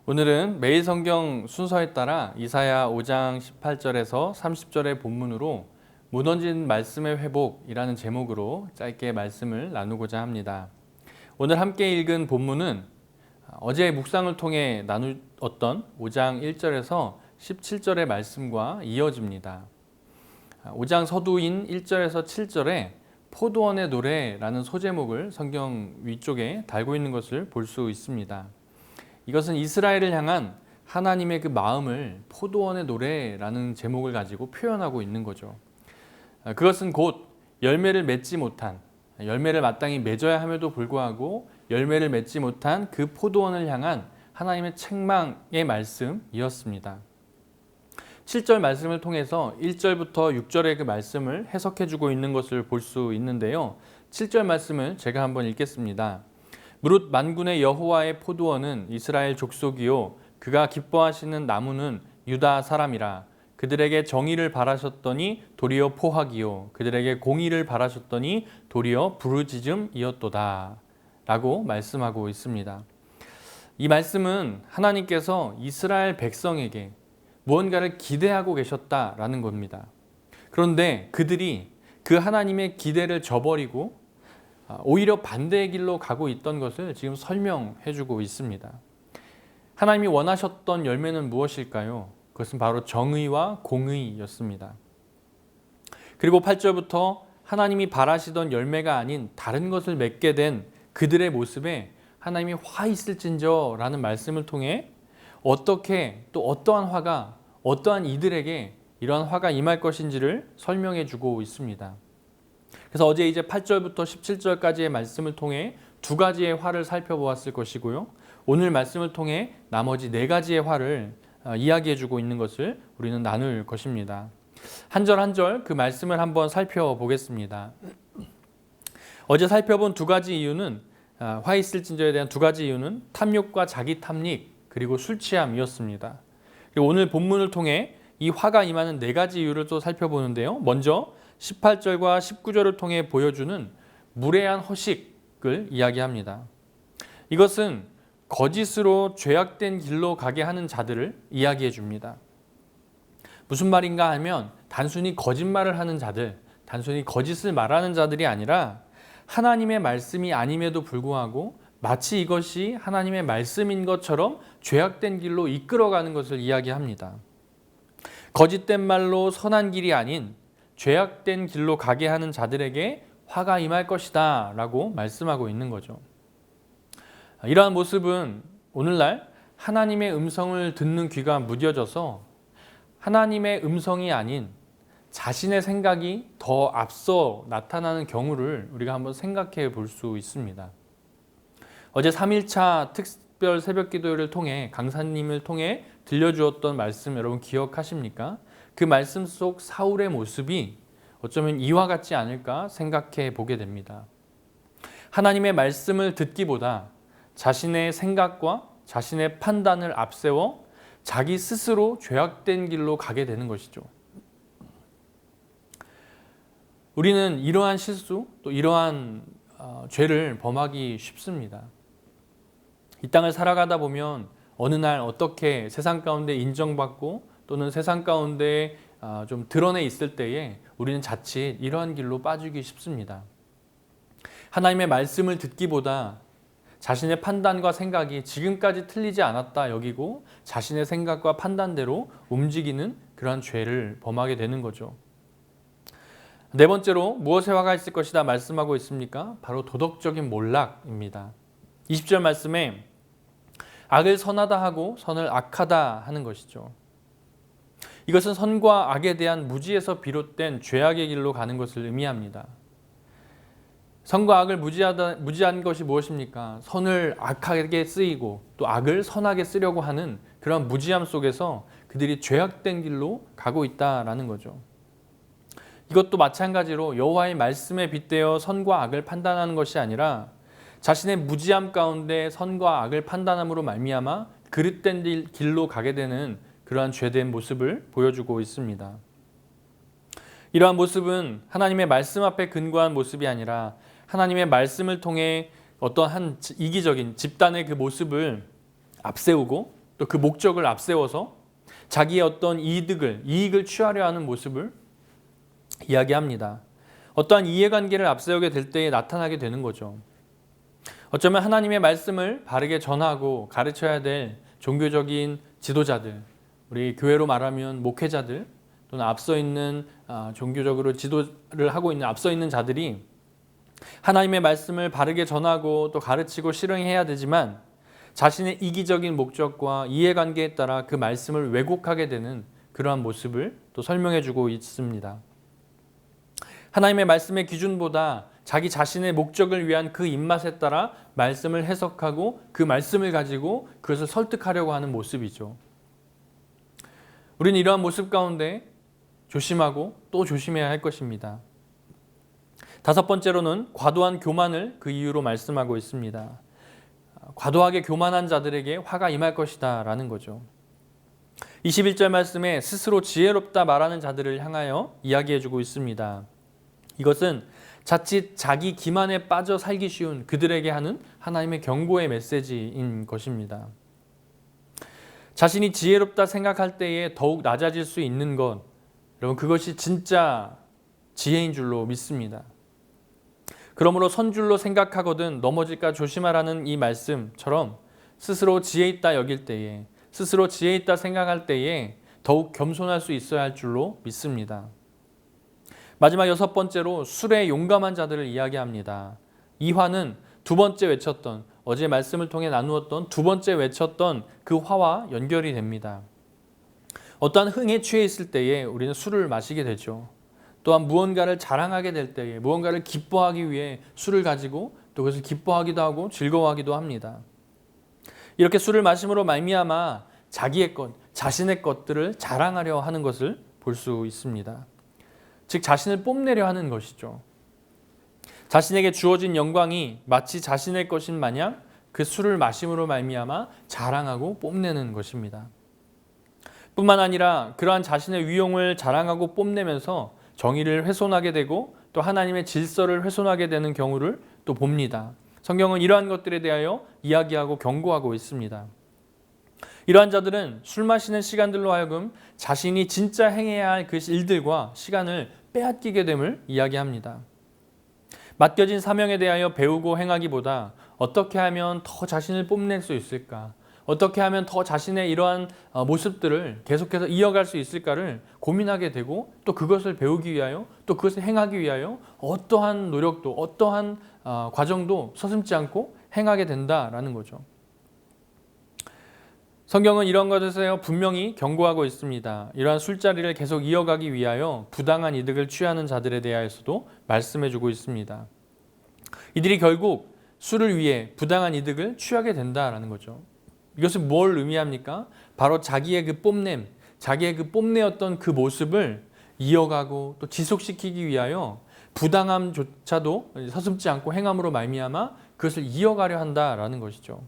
오늘은 매일 성경 순서에 따라 이사야 5장 18절에서 30절의 본문으로 무너진 말씀의 회복이라는 제목으로 짧게 말씀을 나누고자 합니다. 오늘 함께 읽은 본문은 어제 묵상을 통해 나누었던 5장 1절에서 17절의 말씀과 이어집니다. 5장 서두인 1절에서 7절에 포도원의 노래라는 소제목을 성경 위쪽에 달고 있는 것을 볼 수 있습니다. 이것은 이스라엘을 향한 하나님의 그 마음을 포도원의 노래라는 제목을 가지고 표현하고 있는 거죠. 그것은 곧 열매를 맺지 못한, 열매를 마땅히 맺어야 함에도 불구하고 열매를 맺지 못한 그 포도원을 향한 하나님의 책망의 말씀이었습니다. 7절 말씀을 통해서 1절부터 6절의 그 말씀을 해석해주고 있는 것을 볼 수 있는데요. 7절 말씀을 제가 한번 읽겠습니다. 무릇 만군의 여호와의 포도원은 이스라엘 족속이요 그가 기뻐하시는 나무는 유다 사람이라. 그들에게 정의를 바라셨더니 도리어 포악이요 그들에게 공의를 바라셨더니 도리어 부르짖음이었도다 라고 말씀하고 있습니다. 이 말씀은 하나님께서 이스라엘 백성에게 무언가를 기대하고 계셨다라는 겁니다. 그런데 그들이 그 하나님의 기대를 저버리고 오히려 반대의 길로 가고 있던 것을 지금 설명해 주고 있습니다. 하나님이 원하셨던 열매는 무엇일까요? 그것은 바로 정의와 공의였습니다. 그리고 8절부터 하나님이 바라시던 열매가 아닌 다른 것을 맺게 된 그들의 모습에 하나님이 화 있을진저 라는 말씀을 통해 어떻게 또 어떠한 화가 어떠한 이들에게 이러한 화가 임할 것인지를 설명해 주고 있습니다. 그래서 어제 이제 8절부터 17절까지의 말씀을 통해 두 가지의 화를 살펴보았을 것이고요. 오늘 말씀을 통해 나머지 네 가지의 화를 이야기해 주고 있는 것을 우리는 나눌 것입니다. 한 절 한 절 그 말씀을 한번 살펴보겠습니다. 어제 살펴본 두 가지 이유는 화 있을진저에 대한 두 가지 이유는 탐욕과 자기 탐닉 그리고 술 취함이었습니다. 그리고 오늘 본문을 통해 이 화가 임하는 네 가지 이유를 또 살펴보는데요. 먼저 18절과 19절을 통해 보여주는 무례한 허식을 이야기합니다. 이것은 거짓으로 죄악된 길로 가게 하는 자들을 이야기해 줍니다. 무슨 말인가 하면 단순히 거짓말을 하는 자들, 단순히 거짓을 말하는 자들이 아니라 하나님의 말씀이 아님에도 불구하고 마치 이것이 하나님의 말씀인 것처럼 죄악된 길로 이끌어가는 것을 이야기합니다. 거짓된 말로 선한 길이 아닌 죄악된 길로 가게 하는 자들에게 화가 임할 것이다 라고 말씀하고 있는 거죠. 이러한 모습은 오늘날 하나님의 음성을 듣는 귀가 무뎌져서 하나님의 음성이 아닌 자신의 생각이 더 앞서 나타나는 경우를 우리가 한번 생각해 볼 수 있습니다. 어제 3일차 특별 새벽 기도를 통해 강사님을 통해 들려주었던 말씀 여러분 기억하십니까? 그 말씀 속 사울의 모습이 어쩌면 이와 같지 않을까 생각해 보게 됩니다. 하나님의 말씀을 듣기보다 자신의 생각과 자신의 판단을 앞세워 자기 스스로 죄악된 길로 가게 되는 것이죠. 우리는 이러한 실수 또 이러한 죄를 범하기 쉽습니다. 이 땅을 살아가다 보면 어느 날 어떻게 세상 가운데 인정받고 또는 세상 가운데 좀 드러내 있을 때에 우리는 자칫 이러한 길로 빠지기 쉽습니다. 하나님의 말씀을 듣기보다 자신의 판단과 생각이 지금까지 틀리지 않았다 여기고 자신의 생각과 판단대로 움직이는 그러한 죄를 범하게 되는 거죠. 네 번째로 무엇에 화가 있을 것이다 말씀하고 있습니까? 바로 도덕적인 몰락입니다. 20절 말씀에 악을 선하다 하고 선을 악하다 하는 것이죠. 이것은 선과 악에 대한 무지에서 비롯된 죄악의 길로 가는 것을 의미합니다. 선과 악을 무지한 것이 무엇입니까? 선을 악하게 쓰이고 또 악을 선하게 쓰려고 하는 그런 무지함 속에서 그들이 죄악된 길로 가고 있다라는 거죠. 이것도 마찬가지로 여호와의 말씀에 빗대어 선과 악을 판단하는 것이 아니라 자신의 무지함 가운데 선과 악을 판단함으로 말미암아 그릇된 길로 가게 되는 그러한 죄된 모습을 보여주고 있습니다. 이러한 모습은 하나님의 말씀 앞에 근거한 모습이 아니라 하나님의 말씀을 통해 어떤 한 이기적인 집단의 그 모습을 앞세우고 또 그 목적을 앞세워서 자기의 어떤 이익을 취하려 하는 모습을 이야기합니다. 어떠한 이해관계를 앞세우게 될 때에 나타나게 되는 거죠. 어쩌면 하나님의 말씀을 바르게 전하고 가르쳐야 될 종교적인 지도자들, 우리 교회로 말하면 목회자들, 또는 앞서 있는 종교적으로 지도를 하고 있는 앞서 있는 자들이 하나님의 말씀을 바르게 전하고 또 가르치고 실행해야 되지만 자신의 이기적인 목적과 이해관계에 따라 그 말씀을 왜곡하게 되는 그러한 모습을 또 설명해 주고 있습니다. 하나님의 말씀의 기준보다 자기 자신의 목적을 위한 그 입맛에 따라 말씀을 해석하고 그 말씀을 가지고 그것을 설득하려고 하는 모습이죠. 우리는 이러한 모습 가운데 조심하고 또 조심해야 할 것입니다. 다섯 번째로는 과도한 교만을 그 이유로 말씀하고 있습니다. 과도하게 교만한 자들에게 화가 임할 것이다 라는 거죠. 21절 말씀에 스스로 지혜롭다 말하는 자들을 향하여 이야기해주고 있습니다. 이것은 자칫 자기 기만에 빠져 살기 쉬운 그들에게 하는 하나님의 경고의 메시지인 것입니다. 자신이 지혜롭다 생각할 때에 더욱 낮아질 수 있는 것, 여러분 그것이 진짜 지혜인 줄로 믿습니다. 그러므로 선줄로 생각하거든 넘어질까 조심하라는 이 말씀처럼 스스로 지혜 있다 여길 때에, 스스로 지혜 있다 생각할 때에 더욱 겸손할 수 있어야 할 줄로 믿습니다. 마지막 여섯 번째로 술에 용감한 자들을 이야기합니다. 이 화는 두 번째 외쳤던, 어제 말씀을 통해 나누었던 두 번째 외쳤던 그 화와 연결이 됩니다. 어떠한 흥에 취해 있을 때에 우리는 술을 마시게 되죠. 또한 무언가를 자랑하게 될 때에, 무언가를 기뻐하기 위해 술을 가지고 또 그것을 기뻐하기도 하고 즐거워하기도 합니다. 이렇게 술을 마심으로 말미암아 자기의 것, 자신의 것들을 자랑하려 하는 것을 볼 수 있습니다. 즉 자신을 뽐내려 하는 것이죠. 자신에게 주어진 영광이 마치 자신의 것인 마냥 그 술을 마심으로 말미암아 자랑하고 뽐내는 것입니다. 뿐만 아니라 그러한 자신의 위용을 자랑하고 뽐내면서 정의를 훼손하게 되고 또 하나님의 질서를 훼손하게 되는 경우를 또 봅니다. 성경은 이러한 것들에 대하여 이야기하고 경고하고 있습니다. 이러한 자들은 술 마시는 시간들로 하여금 자신이 진짜 행해야 할 그 일들과 시간을 빼앗기게 됨을 이야기합니다. 맡겨진 사명에 대하여 배우고 행하기보다 어떻게 하면 더 자신을 뽐낼 수 있을까? 어떻게 하면 더 자신의 이러한 모습들을 계속해서 이어갈 수 있을까를 고민하게 되고 또 그것을 배우기 위하여 또 그것을 행하기 위하여 어떠한 노력도 어떠한 과정도 서슴지 않고 행하게 된다라는 거죠. 성경은 이런 것에서 분명히 경고하고 있습니다. 이러한 술자리를 계속 이어가기 위하여 부당한 이득을 취하는 자들에 대하여서도 말씀해주고 있습니다. 이들이 결국 술을 위해 부당한 이득을 취하게 된다라는 거죠. 이것은 뭘 의미합니까? 바로 자기의 그 뽐냄, 자기의 그 뽐내었던 그 모습을 이어가고 또 지속시키기 위하여 부당함조차도 서슴지 않고 행함으로 말미암아 그것을 이어가려 한다라는 것이죠.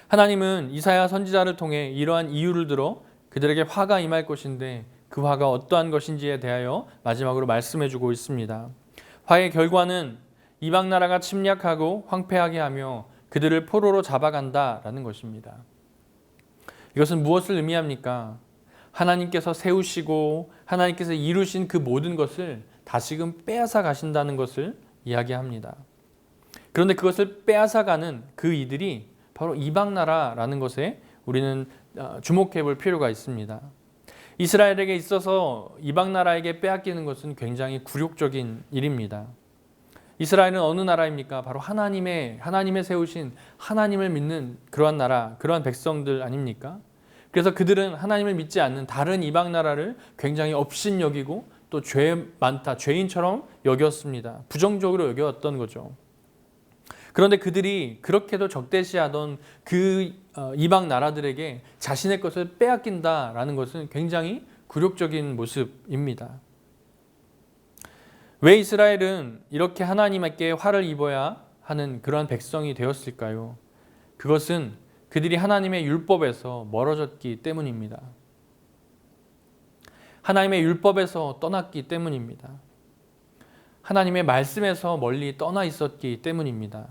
하나님은 이사야 선지자를 통해 이러한 이유를 들어 그들에게 화가 임할 것인데 그 화가 어떠한 것인지에 대하여 마지막으로 말씀해주고 있습니다. 화의 결과는 이방 나라가 침략하고 황폐하게 하며 그들을 포로로 잡아간다라는 것입니다. 이것은 무엇을 의미합니까? 하나님께서 세우시고 하나님께서 이루신 그 모든 것을 다시금 빼앗아 가신다는 것을 이야기합니다. 그런데 그것을 빼앗아가는 그 이들이 바로 이방 나라라는 것에 우리는 주목해 볼 필요가 있습니다. 이스라엘에게 있어서 이방 나라에게 빼앗기는 것은 굉장히 굴욕적인 일입니다. 이스라엘은 어느 나라입니까? 바로 하나님의 세우신 하나님을 믿는 그러한 나라, 그러한 백성들 아닙니까? 그래서 그들은 하나님을 믿지 않는 다른 이방 나라를 굉장히 업신여기고 또 죄 많다, 죄인처럼 여겼습니다. 부정적으로 여겼던 거죠. 그런데 그들이 그렇게도 적대시하던 그 이방 나라들에게 자신의 것을 빼앗긴다라는 것은 굉장히 굴욕적인 모습입니다. 왜 이스라엘은 이렇게 하나님께 화를 입어야 하는 그러한 백성이 되었을까요? 그것은 그들이 하나님의 율법에서 멀어졌기 때문입니다. 하나님의 율법에서 떠났기 때문입니다. 하나님의 말씀에서 멀리 떠나 있었기 때문입니다.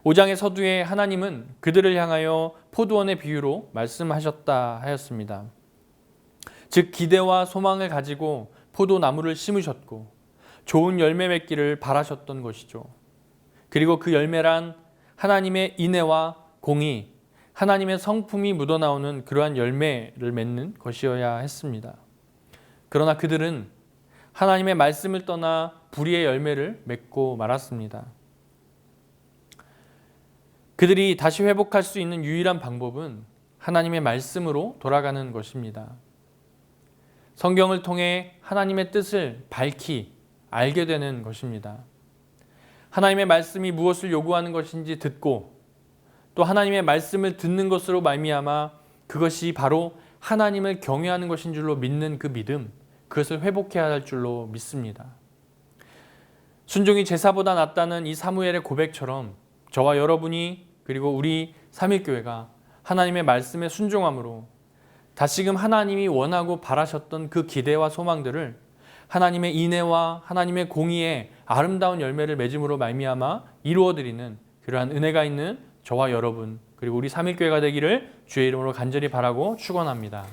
5장의 서두에 하나님은 그들을 향하여 포도원의 비유로 말씀하셨다 하였습니다. 즉 기대와 소망을 가지고 포도나무를 심으셨고 좋은 열매 맺기를 바라셨던 것이죠. 그리고 그 열매란 하나님의 인애와 공의, 하나님의 성품이 묻어나오는 그러한 열매를 맺는 것이어야 했습니다. 그러나 그들은 하나님의 말씀을 떠나 불의의 열매를 맺고 말았습니다. 그들이 다시 회복할 수 있는 유일한 방법은 하나님의 말씀으로 돌아가는 것입니다. 성경을 통해 하나님의 뜻을 밝히 알게 되는 것입니다. 하나님의 말씀이 무엇을 요구하는 것인지 듣고 또 하나님의 말씀을 듣는 것으로 말미암아 그것이 바로 하나님을 경외하는 것인 줄로 믿는 그 믿음, 그것을 회복해야 할 줄로 믿습니다. 순종이 제사보다 낫다는 이 사무엘의 고백처럼 저와 여러분이 그리고 우리 삼일교회가 하나님의 말씀에 순종함으로 다시금 하나님이 원하고 바라셨던 그 기대와 소망들을 하나님의 인애와 하나님의 공의의 아름다운 열매를 맺음으로 말미암아 이루어드리는 그러한 은혜가 있는 저와 여러분 그리고 우리 삼일교회가 되기를 주의 이름으로 간절히 바라고 축원합니다.